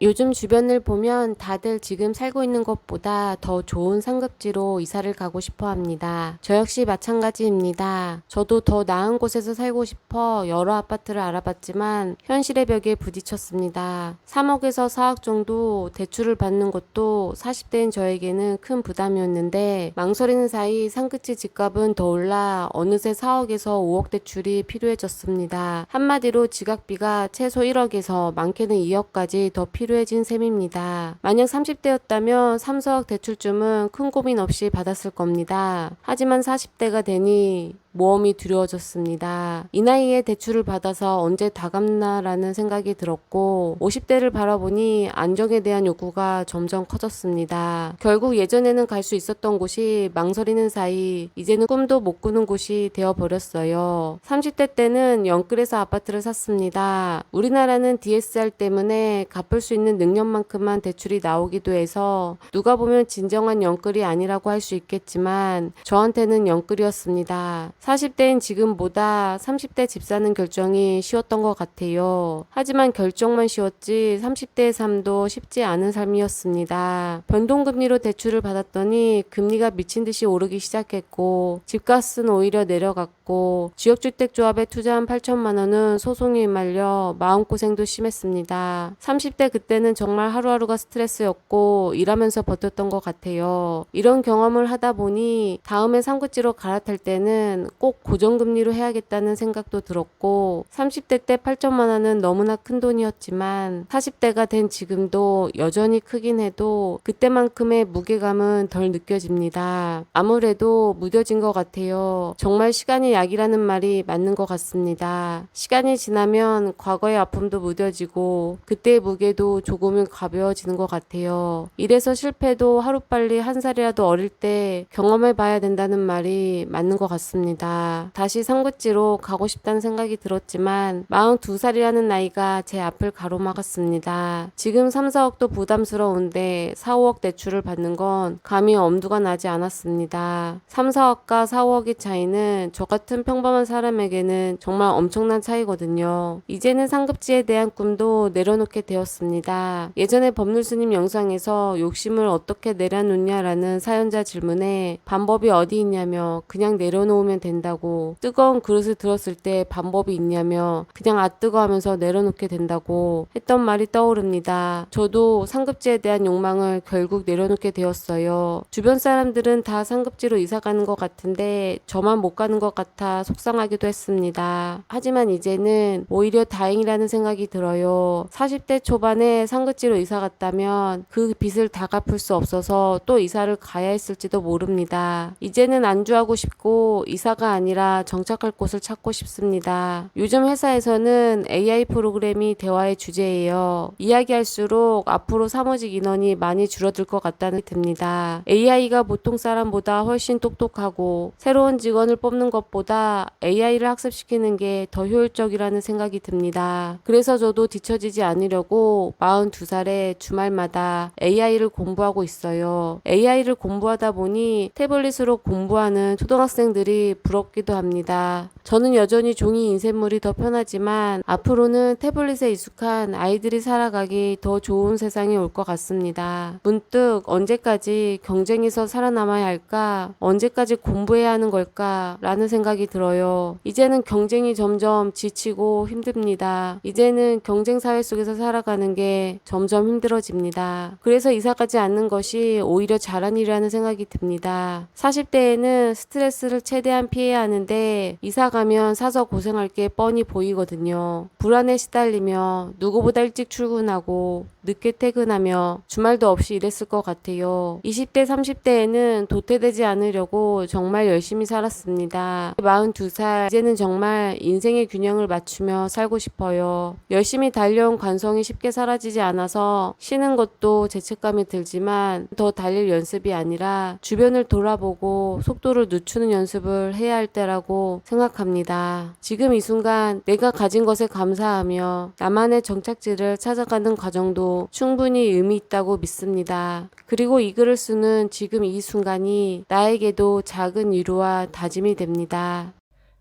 요즘 주변을 보면 다들 지금 살고 있는 곳보다 더 좋은 상급지로 이사를 가고 싶어 합니다. 저 역시 마찬가지입니다. 저도 더 나은 곳에서 살고 싶어 여러 아파트를 알아봤지만 현실의 벽에 부딪혔습니다. 3억에서 4억 정도 대출을 받는 것도 40대인 저에게는 큰 부담이었는데 망설이는 사이 상급지 집값은 더 올라 어느새 4억에서 5억 대출이 필요해졌습니다. 한마디로 지각비가 최소 1억에서 많게는 2억까지 더 필요해진 셈입니다. 만약 30대였다면 3, 4억 대출쯤은 큰 고민 없이 받았을 겁니다. 하지만 40대가 되니 모험이 두려워졌습니다. 이 나이에 대출을 받아서 언제 다 갚나라는 생각이 들었고 50대를 바라보니 안정에 대한 욕구가 점점 커졌습니다. 결국 예전에는 갈 수 있었던 곳이 망설이는 사이 이제는 꿈도 못 꾸는 곳이 되어버렸어요. 30대 때는 영끌에서 아파트를 샀습니다. 우리나라는 DSR 때문에 갚을 수 있는 능력만큼만 대출이 나오기도 해서 누가 보면 진정한 영끌이 아니라고 할 수 있겠지만 저한테는 영끌이었습니다. 40대인 지금보다 30대 집 사는 결정이 쉬웠던 것 같아요. 하지만 결정만 쉬웠지 30대의 삶도 쉽지 않은 삶이었습니다. 변동금리로 대출을 받았더니 금리가 미친 듯이 오르기 시작했고 집값은 오히려 내려갔고 지역주택조합에 투자한 8천만 원은 소송에 휘말려 마음고생도 심했습니다. 30대 그때는 정말 하루하루가 스트레스였고 일하면서 버텼던 것 같아요. 이런 경험을 하다 보니 다음에 상급지로 갈아탈 때는 꼭 고정금리로 해야겠다는 생각도 들었고 30대 때 8천만 원은 너무나 큰 돈이었지만 40대가 된 지금도 여전히 크긴 해도 그때만큼의 무게감은 덜 느껴집니다. 아무래도 무뎌진 것 같아요. 정말 시간이 약이라는 말이 맞는 것 같습니다. 시간이 지나면 과거의 아픔도 무뎌지고 그때의 무게도 조금은 가벼워지는 것 같아요. 이래서 실패도 하루빨리 한 살이라도 어릴 때 경험해 봐야 된다는 말이 맞는 것 같습니다. 다시 상급지로 가고 싶다는 생각이 들었지만 42살이라는 나이가 제 앞을 가로막았습니다. 지금 3, 4억도 부담스러운데 4, 5억 대출을 받는 건 감히 엄두가 나지 않았습니다. 3, 4억과 4, 5억의 차이는 저 같은 평범한 사람에게는 정말 엄청난 차이거든요. 이제는 상급지에 대한 꿈도 내려놓게 되었습니다. 예전에 법률스님 영상에서 욕심을 어떻게 내려놓냐라는 사연자 질문에 방법이 어디 있냐며 그냥 내려놓으면 된다고, 뜨거운 그릇을 들었을 때 방법이 있냐며 그냥 뜨거 하면서 내려놓게 된다고 했던 말이 떠오릅니다. 저도 상급지에 대한 욕망을 결국 내려놓게 되었어요. 주변 사람들은 다 상급지로 이사 가는 것 같은데 저만 못 가는 것 같아 속상하기도 했습니다. 하지만 이제는 오히려 다행이라는 생각이 들어요. 40대 초반에 상급지로 이사 갔다면 그 빚을 다 갚을 수 없어서 또 이사를 가야 했을지도 모릅니다. 이제는 안주하고 싶고 이사가 아니라 정착할 곳을 찾고 싶습니다. 요즘 회사에서는 AI 프로그램이 대화의 주제예요. 이야기할수록 앞으로 사무직 인원이 많이 줄어들 것 같다는 생각이 듭니다. AI가 보통 사람보다 훨씬 똑똑하고 새로운 직원을 뽑는 것보다 AI를 학습시키는 게 더 효율적이라는 생각이 듭니다. 그래서 저도 뒤처지지 않으려고 42살에 주말마다 AI를 공부하고 있어요. AI를 공부하다 보니 태블릿으로 공부하는 초등학생들이 부럽기도 합니다. 저는 여전히 종이 인쇄물이 더 편하지만 앞으로는 태블릿에 익숙한 아이들이 살아가기 더 좋은 세상이 올 것 같습니다. 문득 언제까지 경쟁에서 살아남아야 할까? 언제까지 공부해야 하는 걸까? 라는 생각이 들어요. 이제는 경쟁이 점점 지치고 힘듭니다. 이제는 경쟁 사회 속에서 살아가는 게 점점 힘들어집니다. 그래서 이사 가지 않는 것이 오히려 잘한 일이라는 생각이 듭니다. 40대에는 스트레스를 최대한 피해야 하는데 이사 가면 사서 고생할 게 뻔히 보이거든요. 불안에 시달리며 누구보다 일찍 출근하고 늦게 퇴근하며 주말도 없이 일했을 것 같아요. 20대, 30대에는 도태되지 않으려고 정말 열심히 살았습니다. 42살, 이제는 정말 인생의 균형을 맞추며 살고 싶어요. 열심히 달려온 관성이 쉽게 사라지지 않아서 쉬는 것도 죄책감이 들지만 더 달릴 연습이 아니라 주변을 돌아보고 속도를 늦추는 연습을 해야 할 때라고 생각합니다. 지금 이 순간 내가 가진 것에 감사하며 나만의 정착지를 찾아가는 과정도 충분히 의미 있다고 믿습니다. 그리고 이 글을 쓰는 지금 이 순간이 나에게도 작은 위로와 다짐이 됩니다.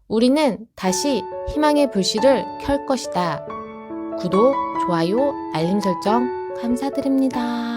우리는 다시 희망의 불씨를 켤 것이다. 구독, 좋아요, 알림 설정 감사드립니다.